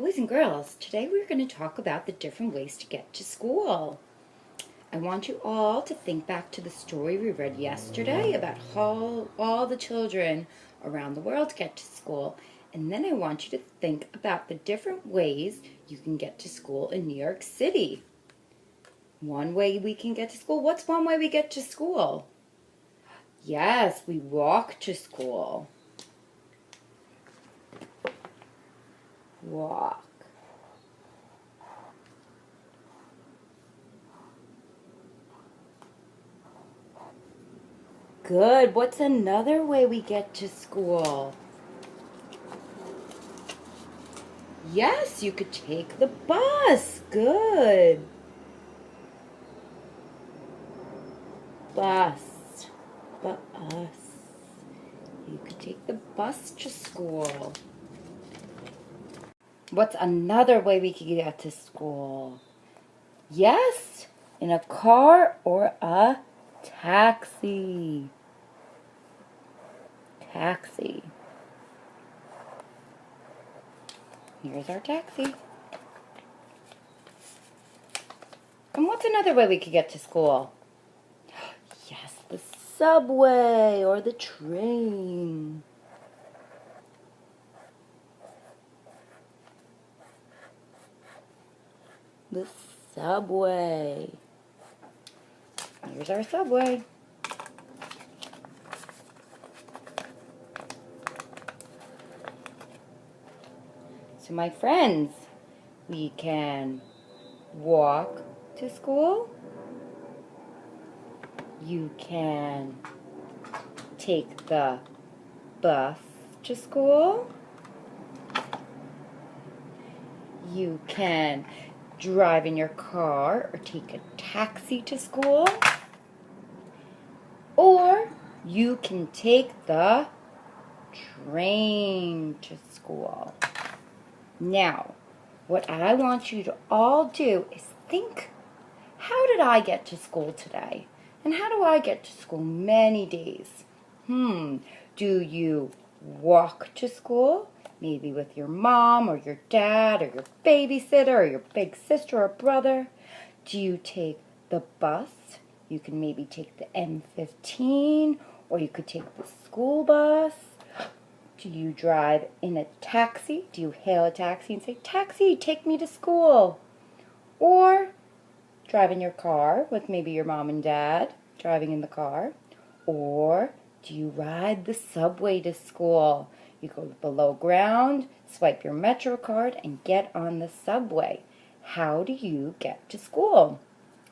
Boys and girls, today we're going to talk about the different ways to get to school. I want you all to think back to the story we read yesterday about how all the children around the world get to school. And then I want you to think about the different ways you can get to school in New York City. One way we can get to school. What's one way we get to school? Yes, we walk to school. Walk. Good. What's another way we get to school? Yes, you could take the bus. Good. Bus. You could take the bus to school. What's another way we could get to school? Yes, in a car or a taxi. Taxi. Here's our taxi. And what's another way we could get to school? Yes, the subway or the train. The subway. Here's our subway. So my friends, we can walk to school. You can take the bus to school. You can drive in your car or take a taxi to school. Or you can take the train to school. Now, what I want you to all do is think, how did I get to school today? And how do I get to school many days? Do you walk to school? Maybe with your mom or your dad or your babysitter or your big sister or brother. Do you take the bus? You can maybe take the M15 or you could take the school bus. Do you drive in a taxi? Do you hail a taxi and say, "Taxi, take me to school"? Or drive in your car with maybe your mom and dad driving in the car. Or do you ride the subway to school? You go below ground, swipe your Metro card, and get on the subway. How do you get to school?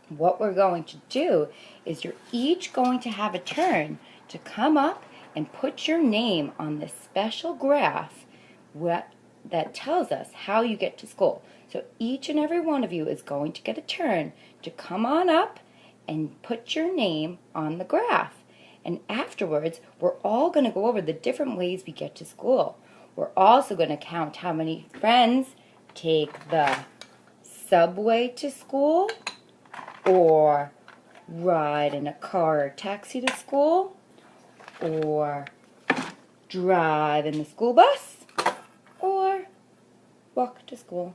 What we're going to do is you're each going to have a turn to come up and put your name on this special graph that tells us how you get to school. So each and every one of you is going to get a turn to come on up and put your name on the graph. And afterwards, we're all going to go over the different ways we get to school. We're also going to count how many friends take the subway to school, or ride in a car or taxi to school, or drive in the school bus, or walk to school.